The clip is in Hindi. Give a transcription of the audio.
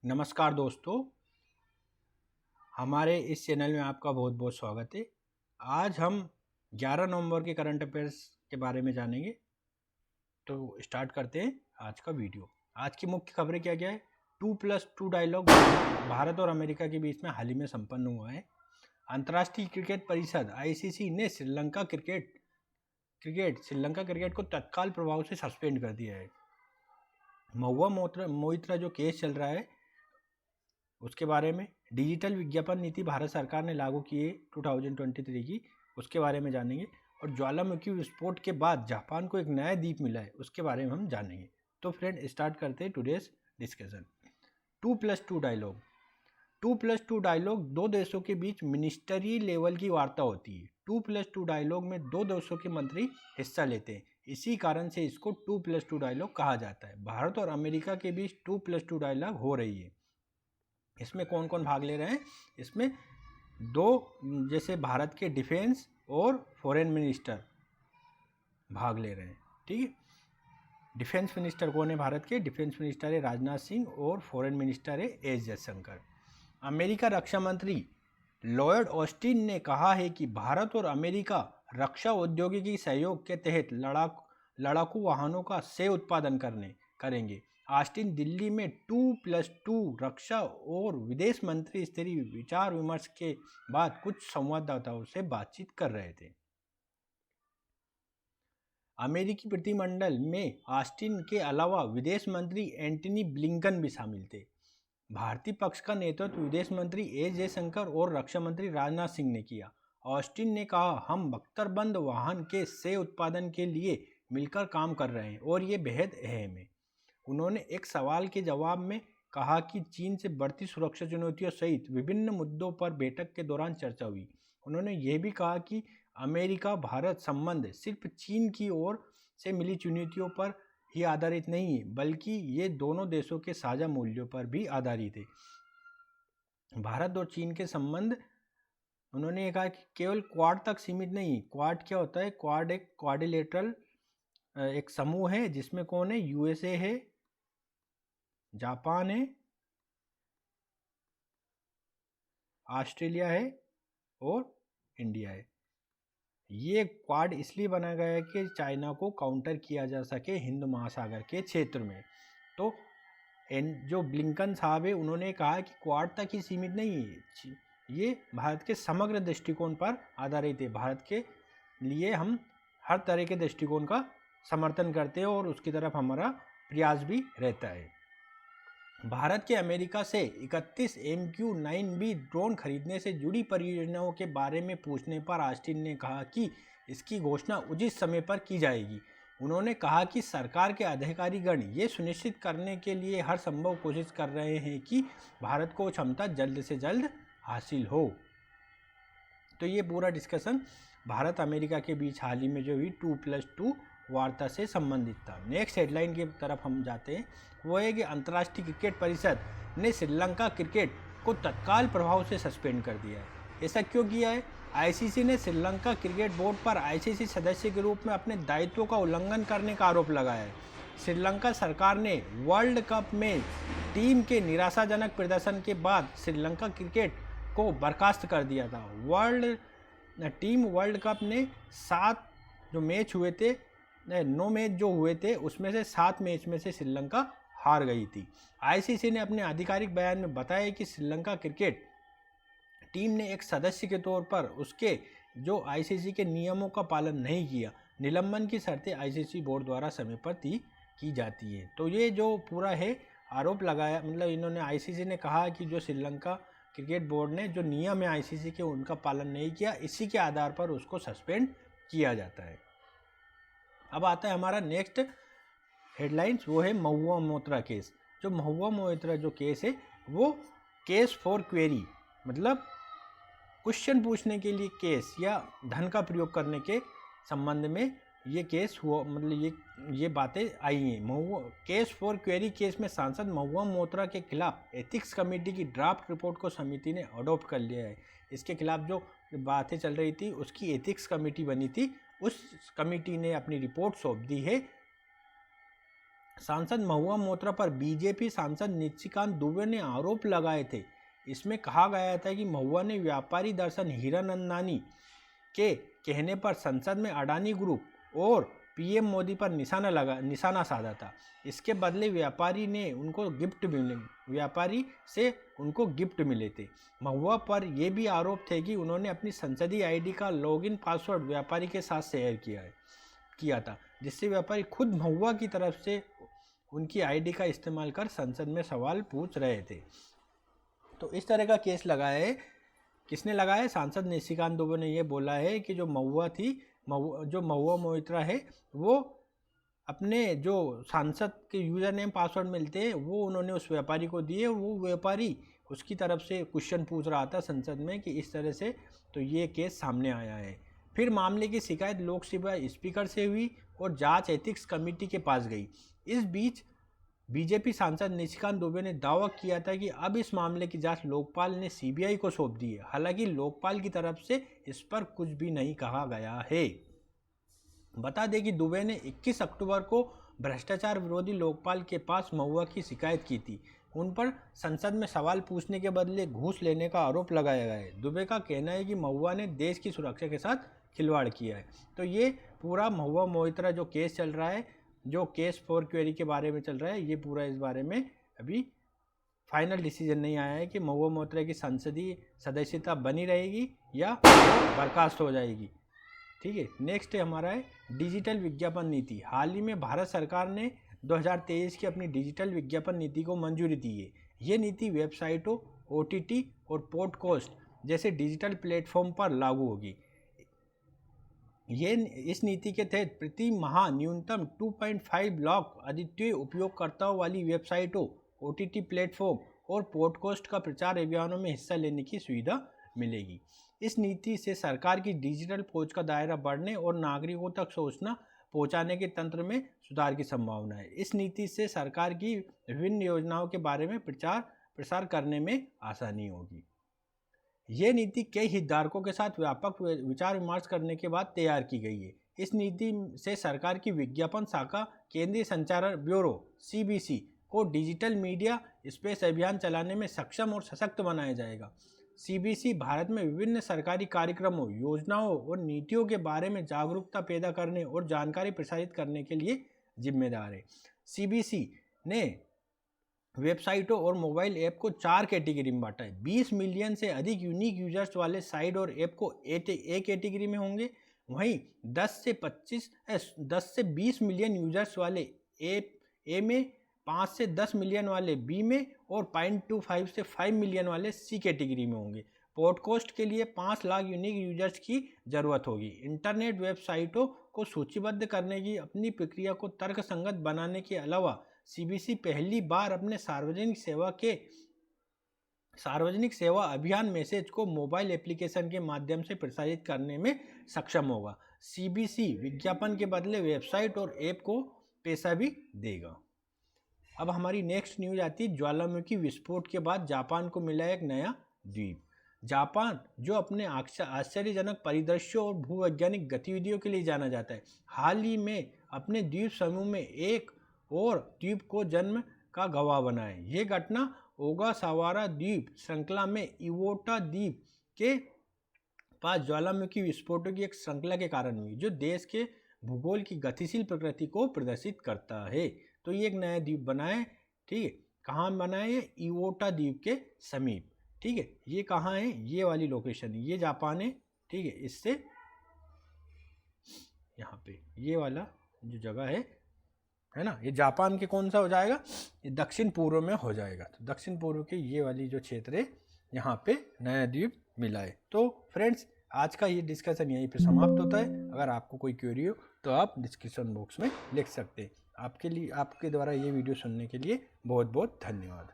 नमस्कार दोस्तों, हमारे इस चैनल में आपका बहुत बहुत स्वागत है। आज हम 11 नवंबर के करंट अफेयर्स के बारे में जानेंगे। तो स्टार्ट करते हैं आज का वीडियो। आज की मुख्य खबरें क्या क्या है। 2+2 डायलॉग भारत और अमेरिका के बीच में हाल ही में संपन्न हुआ है। अंतर्राष्ट्रीय क्रिकेट परिषद ICC ने श्रीलंका क्रिकेट को तत्काल प्रभाव से सस्पेंड कर दिया है। महुआ मोइत्रा जो केस चल रहा है उसके बारे में। डिजिटल विज्ञापन नीति भारत सरकार ने लागू की है 2023 की, उसके बारे में जानेंगे। और ज्वालामुखी विस्फोट के बाद जापान को एक नया द्वीप मिला है, उसके बारे में हम जानेंगे। तो फ्रेंड, स्टार्ट करते हैं टुडेस डिस्कशन। 2+2 डायलॉग। 2+2 डायलॉग दो देशों के बीच मिनिस्टरी लेवल की वार्ता होती है। 2+2 डायलॉग में दो देशों के मंत्री हिस्सा लेते हैं, इसी कारण से इसको 2+2 डायलॉग कहा जाता है। भारत और अमेरिका के बीच 2+2 डायलॉग हो रही है। इसमें कौन कौन भाग ले रहे हैं? इसमें दो, जैसे भारत के डिफेंस और फॉरेन मिनिस्टर भाग ले रहे हैं। ठीक है, डिफेंस मिनिस्टर कौन है? भारत के डिफेंस मिनिस्टर है राजनाथ सिंह और फॉरेन मिनिस्टर है एस जयशंकर। अमेरिका रक्षा मंत्री लॉयड ऑस्टिन ने कहा है कि भारत और अमेरिका रक्षा औद्योगिकी सहयोग के तहत लड़ाकू वाहनों का सह उत्पादन करेंगे। ऑस्टिन दिल्ली में 2+2 रक्षा और विदेश मंत्री स्तरीय विचार विमर्श के बाद कुछ संवाददाताओं से बातचीत कर रहे थे। अमेरिकी प्रतिनिधिमंडल में ऑस्टिन के अलावा विदेश मंत्री एंटनी ब्लिंकन भी शामिल थे। भारतीय पक्ष का नेतृत्व विदेश मंत्री एस जयशंकर और रक्षा मंत्री राजनाथ सिंह ने किया। ऑस्टिन ने कहा, हम बख्तरबंद वाहन के सह उत्पादन के लिए मिलकर काम कर रहे हैं और ये बेहद अहम है। उन्होंने एक सवाल के जवाब में कहा कि चीन से बढ़ती सुरक्षा चुनौतियों सहित विभिन्न मुद्दों पर बैठक के दौरान चर्चा हुई। उन्होंने यह भी कहा कि अमेरिका भारत संबंध सिर्फ चीन की ओर से मिली चुनौतियों पर ही आधारित नहीं है, बल्कि ये दोनों देशों के साझा मूल्यों पर भी आधारित है। भारत और चीन के संबंध, उन्होंने ये कहा कि केवल क्वाड तक सीमित नहीं। क्वाड क्या होता है? क्वाड एक क्वाड्रिलेटरल एक समूह है जिसमें कौन है? USA है, जापान है, ऑस्ट्रेलिया है और इंडिया है। ये क्वाड इसलिए बनाया गया है कि चाइना को काउंटर किया जा सके हिंद महासागर के क्षेत्र में। तो जो ब्लिंकन साहब है उन्होंने कहा कि क्वाड तक ही सीमित नहीं है, ये भारत के समग्र दृष्टिकोण पर आधारित है। भारत के लिए हम हर तरह के दृष्टिकोण का समर्थन करते हैं और उसकी तरफ हमारा प्रयास भी रहता है। भारत के अमेरिका से 31 MQ-9B ड्रोन खरीदने से जुड़ी परियोजनाओं के बारे में पूछने पर ऑस्टिन ने कहा कि इसकी घोषणा उचित समय पर की जाएगी। उन्होंने कहा कि सरकार के अधिकारीगण ये सुनिश्चित करने के लिए हर संभव कोशिश कर रहे हैं कि भारत को क्षमता जल्द से जल्द हासिल हो। तो ये पूरा डिस्कशन भारत अमेरिका के बीच हाल ही में जो हुई 2+2 वार्ता से संबंधित था। नेक्स्ट हेडलाइन की तरफ हम जाते हैं, वो है कि अंतर्राष्ट्रीय क्रिकेट परिषद ने श्रीलंका क्रिकेट को तत्काल प्रभाव से सस्पेंड कर दिया है। ऐसा क्यों किया है? ICC ने श्रीलंका क्रिकेट बोर्ड पर ICC सदस्य के रूप में अपने दायित्वों का उल्लंघन करने का आरोप लगाया है। श्रीलंका सरकार ने वर्ल्ड कप में टीम के निराशाजनक प्रदर्शन के बाद श्रीलंका क्रिकेट को बर्खास्त कर दिया था। वर्ल्ड कप ने 7 जो मैच हुए थे, 9 मैच जो हुए थे उसमें से 7 मैच में से श्रीलंका हार गई थी। ICC ने अपने आधिकारिक बयान में बताया कि श्रीलंका क्रिकेट टीम ने एक सदस्य के तौर पर उसके जो ICC के नियमों का पालन नहीं किया। निलंबन की शर्तें ICC बोर्ड द्वारा समय पर तय की जाती है। तो ये जो पूरा है आरोप लगाया, मतलब इन्होंने ICC ने कहा कि जो श्रीलंका क्रिकेट बोर्ड ने जो नियम है ICC के उनका पालन नहीं किया, इसी के आधार पर उसको सस्पेंड किया जाता है। अब आता है हमारा नेक्स्ट हेडलाइंस, वो है महुआ मोइत्रा केस। जो महुआ मोइत्रा जो केस है वो केस फॉर क्वेरी, मतलब क्वेश्चन पूछने के लिए केस या धन का प्रयोग करने के संबंध में ये केस हुआ, मतलब ये बातें आई हैं। केस फॉर क्वेरी केस में सांसद महुआ मोइत्रा के खिलाफ एथिक्स कमेटी की ड्राफ्ट रिपोर्ट को समिति ने अडॉप्ट कर लिया है। इसके खिलाफ जो बातें चल रही थी उसकी एथिक्स कमेटी बनी थी, उस कमेटी ने अपनी रिपोर्ट सौंप दी है सांसद महुआ मोइत्रा पर बीजेपी सांसद निशिकांत दुबे ने आरोप लगाए थे। इसमें कहा गया था कि महुआ ने व्यापारी दर्शन हीरानंदानी के कहने पर संसद में अडानी ग्रुप और पीएम मोदी पर निशाना साधा था। इसके बदले व्यापारी से उनको गिफ्ट मिले थे। महुआ पर यह भी आरोप थे कि उन्होंने अपनी संसदीय आईडी का लॉगिन पासवर्ड व्यापारी के साथ शेयर किया था, जिससे व्यापारी खुद महुआ की तरफ से उनकी आईडी का इस्तेमाल कर संसद में सवाल पूछ रहे थे। तो इस तरह का केस लगाया है। किसने लगाया है? सांसद निशिकांत दुबे ने यह बोला है कि जो महुआ मोइत्रा है वो अपने जो सांसद के यूज़र नेम पासवर्ड मिलते हैं वो उन्होंने उस व्यापारी को दिए और वो व्यापारी उसकी तरफ से क्वेश्चन पूछ रहा था संसद में कि इस तरह से। तो ये केस सामने आया है। फिर मामले की शिकायत लोकसभा स्पीकर से हुई और जांच एथिक्स कमेटी के पास गई। इस बीच बीजेपी सांसद निशिकांत दुबे ने दावा किया था कि अब इस मामले की जांच लोकपाल ने सीबीआई को सौंप दी है। हालांकि लोकपाल की तरफ से इस पर कुछ भी नहीं कहा गया है। बता दें कि दुबे ने 21 अक्टूबर को भ्रष्टाचार विरोधी लोकपाल के पास महुआ की शिकायत की थी। उन पर संसद में सवाल पूछने के बदले घूस लेने का आरोप लगाया गया है। दुबे का कहना है कि महुआ ने देश की सुरक्षा के साथ खिलवाड़ किया है। तो ये पूरा महुआ मोइत्रा जो केस चल रहा है, जो केस फॉर क्वेरी के बारे में चल रहा है, ये पूरा इस बारे में अभी फाइनल डिसीजन नहीं आया है कि महुआ मोइत्रा की संसदीय सदस्यता बनी रहेगी या बर्खास्त हो जाएगी। ठीक है, नेक्स्ट हमारा है डिजिटल विज्ञापन नीति। हाल ही में भारत सरकार ने 2023 की अपनी डिजिटल विज्ञापन नीति को मंजूरी दी है। ये नीति वेबसाइटों, OTT और पॉडकास्ट जैसे डिजिटल प्लेटफॉर्म पर लागू होगी। इस नीति के तहत प्रति माह न्यूनतम 2.5 लाख अद्वितीय उपयोगकर्ताओं वाली वेबसाइटों, OTT प्लेटफॉर्म और पॉडकास्ट का प्रचार अभियानों में हिस्सा लेने की सुविधा मिलेगी। इस नीति से सरकार की डिजिटल पहुंच का दायरा बढ़ने और नागरिकों तक सूचना पहुंचाने के तंत्र में सुधार की संभावना है। इस नीति से सरकार की विभिन्न योजनाओं के बारे में प्रचार प्रसार करने में आसानी होगी। ये नीति कई हितधारकों के साथ व्यापक विचार विमर्श करने के बाद तैयार की गई है। इस नीति से सरकार की विज्ञापन शाखा केंद्रीय संचार ब्यूरो CBC को डिजिटल मीडिया स्पेस अभियान चलाने में सक्षम और सशक्त बनाया जाएगा। CBC भारत में विभिन्न सरकारी कार्यक्रमों, योजनाओं और नीतियों के बारे में जागरूकता पैदा करने और जानकारी प्रसारित करने के लिए जिम्मेदार है। CBC ने वेबसाइटों और मोबाइल ऐप को 4 कैटेगरी में बांटा है। 20 मिलियन से अधिक यूनिक यूजर्स वाले साइट और ऐप को A कैटेगरी में होंगे। वहीं 10 से 20 मिलियन यूजर्स वाले A में, 5 से 10 मिलियन वाले B में और 0.25 से 5 मिलियन वाले C कैटेगरी में होंगे। पॉडकास्ट के लिए 5 लाख यूनिक यूजर्स की ज़रूरत होगी। इंटरनेट वेबसाइटों को सूचीबद्ध करने की अपनी प्रक्रिया को तर्कसंगत बनाने के अलावा CBC पहली बार अपने सार्वजनिक सेवा अभियान मैसेज को मोबाइल एप्लीकेशन के माध्यम से प्रसारित करने में सक्षम होगा। CBC विज्ञापन के बदले वेबसाइट और ऐप को पैसा भी देगा। अब हमारी नेक्स्ट न्यूज आती है ज्वालामुखी विस्फोट के बाद जापान को मिला एक नया द्वीप। जापान, जो अपने आश्चर्यजनक परिदृश्यों और भूवैज्ञानिक गतिविधियों के लिए जाना जाता है, हाल ही में अपने द्वीप समूह में एक और द्वीप को जन्म का गवाह बना है। ये घटना ओगासावारा द्वीप श्रृंखला में इवोटा द्वीप के पास ज्वालामुखी विस्फोटों की एक श्रृंखला के कारण हुई, जो देश के भूगोल की गतिशील प्रकृति को प्रदर्शित करता है। तो ये एक नया द्वीप बना है। ठीक है, कहाँ बना है? इवोटा द्वीप के समीप। ठीक है, ये कहाँ है? ये वाली लोकेशन है, ये जापान है। ठीक है, इससे यहाँ पे ये वाला जो जगह है ना, ये जापान के कौन सा हो जाएगा? ये दक्षिण पूर्व में हो जाएगा। तो दक्षिण पूर्व के ये वाली जो क्षेत्र है, यहाँ पे नया द्वीप मिला है। तो फ्रेंड्स, आज का ये डिस्कशन यहीं पे समाप्त होता है। अगर आपको कोई क्वेरी हो तो आप डिस्क्रिप्शन बॉक्स में लिख सकते हैं। आपके द्वारा ये वीडियो सुनने के लिए बहुत बहुत धन्यवाद।